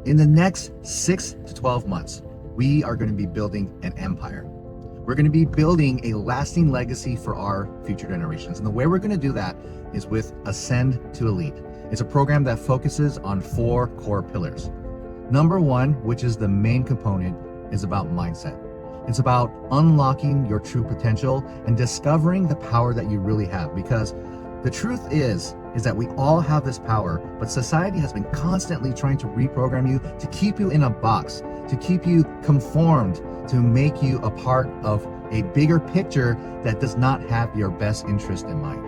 In the next 6 to 12 months, we are going to be building an empire. We're going to be building a lasting legacy for our future generations. And the way we're going to do that is with Ascend to Elite. It's a program that focuses on 4 core pillars. Number 1, which is the main component, is about mindset. It's about unlocking your true potential and discovering the power that you really have. Because the truth is that we all have this power, but society has been constantly trying to reprogram you to keep you in a box, to keep you conformed, to make you a part of a bigger picture that does not have your best interest in mind.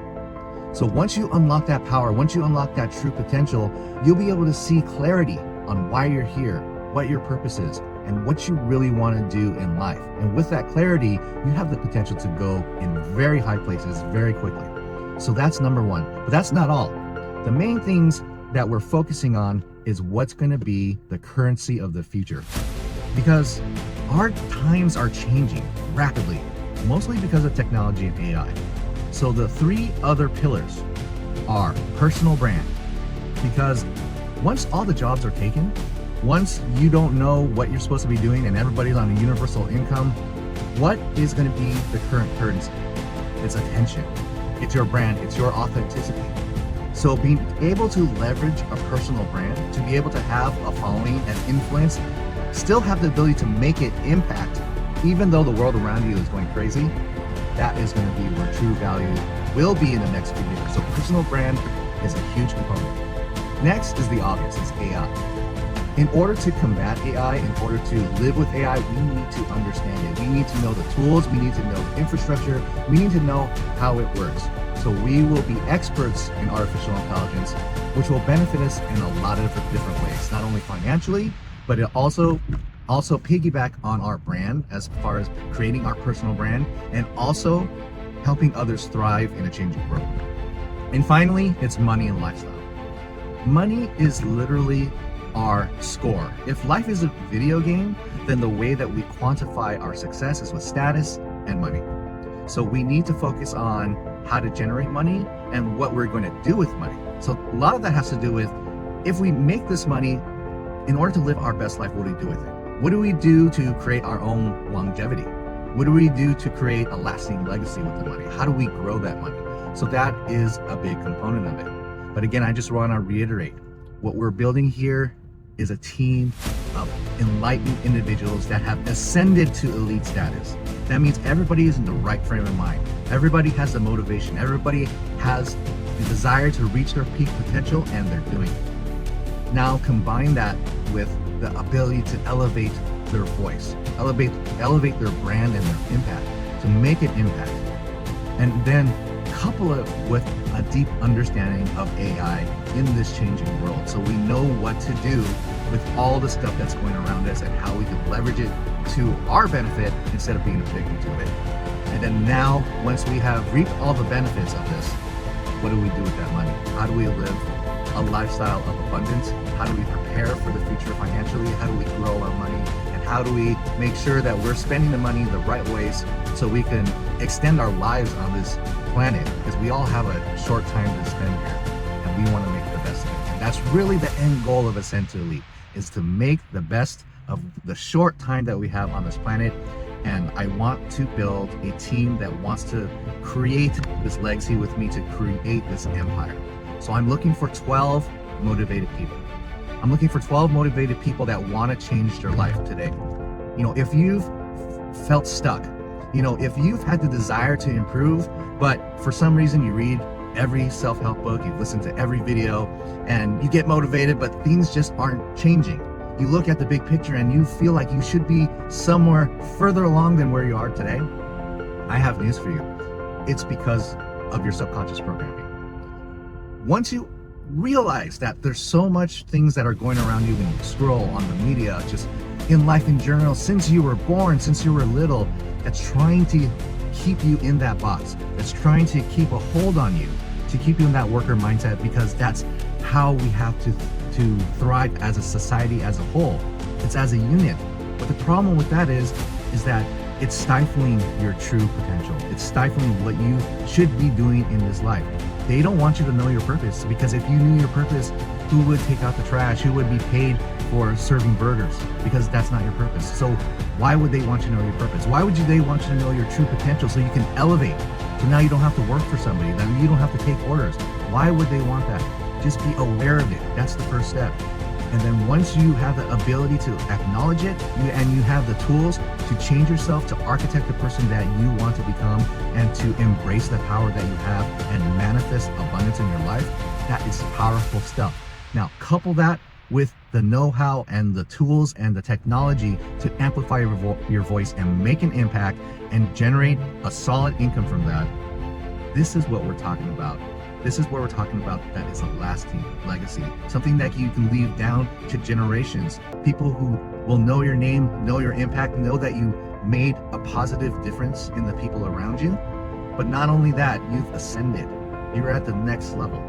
So once you unlock that power, once you unlock that true potential, you'll be able to see clarity on why you're here, what your purpose is, and what you really want to do in life. And with that clarity, you have the potential to go in very high places very quickly. So that's number 1, but that's not all. The main things that we're focusing on is what's going to be the currency of the future. Because our times are changing rapidly, mostly because of technology and AI. So the 3 other pillars are personal brand. Because once all the jobs are taken, once you don't know what you're supposed to be doing and everybody's on a universal income, what is going to be the current currency? It's attention. It's your brand. It's your authenticity. So being able to leverage a personal brand, to be able to have a following and influence, still have the ability to make it impact, even though the world around you is going crazy, that is going to be where true value will be in the next few years. So personal brand is a huge component. Next is the obvious, it's AI. In order to combat AI, in order to live with AI, we need to understand it. We need to know the tools, we need to know the infrastructure, we need to know how it works. So we will be experts in artificial intelligence, which will benefit us in a lot of different ways, not only financially, but it also piggyback on our brand as far as creating our personal brand and also helping others thrive in a changing world. And finally, it's money and lifestyle. Money is literally our score. If life is a video game, then the way that we quantify our success is with status and money. So we need to focus on how to generate money and what we're going to do with money. So a lot of that has to do with, if we make this money, in order to live our best life, what do we do with it? What do we do to create our own longevity? What do we do to create a lasting legacy with the money? How do we grow that money? So that is a big component of it. But again, I just want to reiterate, what we're building here is a team of enlightened individuals that have ascended to elite status. That means everybody is in the right frame of mind. Everybody has the motivation. Everybody has the desire to reach their peak potential, and they're doing it. Now combine that with the ability to elevate their voice, elevate their brand and their impact, to make an impact. And then couple it with a deep understanding of AI in this changing world, so we know what to do with all the stuff that's going around us and how we can leverage it to our benefit instead of being a victim to it. And then now, once we have reaped all the benefits of this, what do we do with that money? How do we live a lifestyle of abundance? How do we prepare for the future financially? How do we grow our money? And how do we make sure that we're spending the money the right ways so we can extend our lives on this planet? Because we all have a short time to spend here, and we want to make the best of it. And that's really the end goal of Ascend to Elite, is to make the best of the short time that we have on this planet. And I want to build a team that wants to create this legacy with me, to create this empire. So I'm looking for 12 motivated people. I'm looking for 12 motivated people that want to change their life today. You know, if you've felt stuck, you know, if you've had the desire to improve, but for some reason you read every self-help book, you've listened to every video, and you get motivated, but things just aren't changing. You look at the big picture and you feel like you should be somewhere further along than where you are today. I have news for you. It's because of your subconscious programming. Once you realize that there's so much things that are going around you when you scroll on the media, just in life in general, since you were born, since you were little, that's trying to keep you in that box, that's trying to keep a hold on you, to keep you in that worker mindset, because that's how we have to thrive as a society as a whole. It's as a unit. But the problem with that is that it's stifling your true potential. It's stifling what you should be doing in this life. They don't want you to know your purpose, because if you knew your purpose, who would take out the trash, who would be paid for serving burgers, because that's not your purpose. So why would they want you to know your purpose? Why would they want you to know your true potential so you can elevate? So now you don't have to work for somebody, then you don't have to take orders. Why would they want that? Just be aware of it. That's the first step. And then once you have the ability to acknowledge it, and you have the tools to change yourself, to architect the person that you want to become, and to embrace the power that you have and manifest abundance in your life, that is powerful stuff. Now, couple that with the know-how and the tools and the technology to amplify your voice and make an impact and generate a solid income from that. This is what we're talking about. This is what we're talking about that is a lasting legacy, something that you can leave down to generations. People who will know your name, know your impact, know that you made a positive difference in the people around you. But not only that, you've ascended. You're at the next level.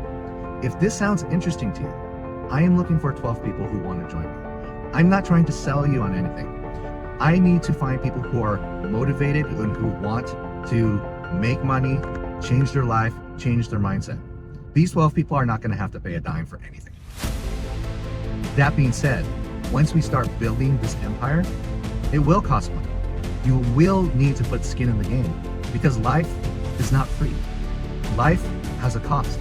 If this sounds interesting to you, I am looking for 12 people who want to join me. I'm not trying to sell you on anything. I need to find people who are motivated and who want to make money, change their life, change their mindset. These 12 people are not going to have to pay a dime for anything. That being said, once we start building this empire, it will cost money. You will need to put skin in the game because life is not free. Life has a cost.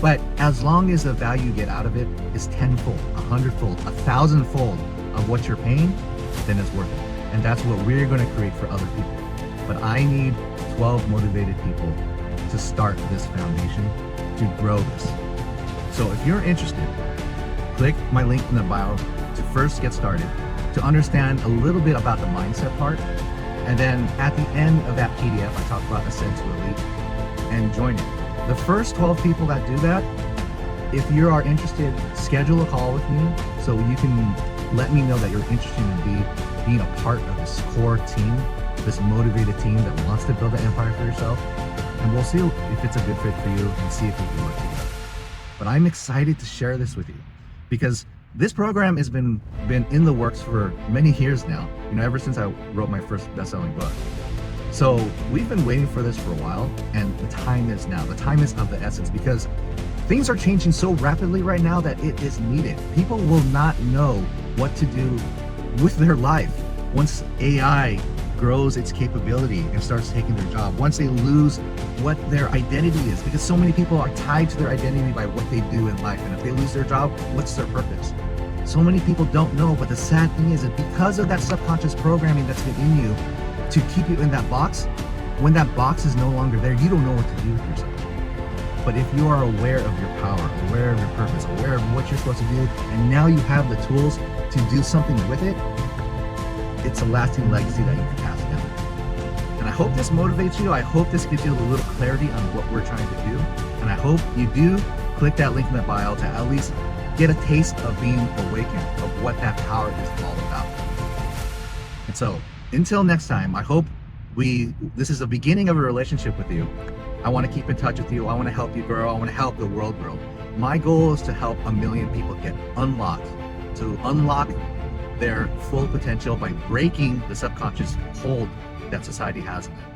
But as long as the value you get out of it is tenfold, 100-fold, 1,000-fold of what you're paying, then it's worth it. And that's what we're going to create for other people. But I need 12 motivated people to start this foundation, to grow this. So if you're interested, click my link in the bio to first get started, to understand a little bit about the mindset part. And then at the end of that PDF, I talk about Ascend to Elite and join it. The first 12 people that do that, if you are interested, schedule a call with me so you can let me know that you're interested in being a part of this core team, this motivated team that wants to build an empire for yourself. And we'll see if it's a good fit for you and see if we can work together. But I'm excited to share this with you because this program has been in the works for many years now, ever since I wrote my first best-selling book. So we've been waiting for this for a while, and the time is now. The time is of the essence because things are changing so rapidly right now that it is needed. People will not know what to do with their life once AI grows its capability and starts taking their job, once they lose what their identity is, because so many people are tied to their identity by what they do in life. And if they lose their job, what's their purpose? So many people don't know, but the sad thing is that because of that subconscious programming that's been in you to keep you in that box, when that box is no longer there, you don't know what to do with yourself. But if you are aware of your power, aware of your purpose, aware of what you're supposed to do, and now you have the tools to do something with it, it's a lasting legacy that you can pass down. And I hope this motivates you. I hope this gives you a little clarity on what we're trying to do. And I hope you do click that link in the bio to at least get a taste of being awakened, of what that power is all about. And so, until next time, I hope this is the beginning of a relationship with you. I want to keep in touch with you. I want to help you grow. I want to help the world grow. My goal is to help 1 million people get unlocked, to unlock their full potential by breaking the subconscious hold that society has in them.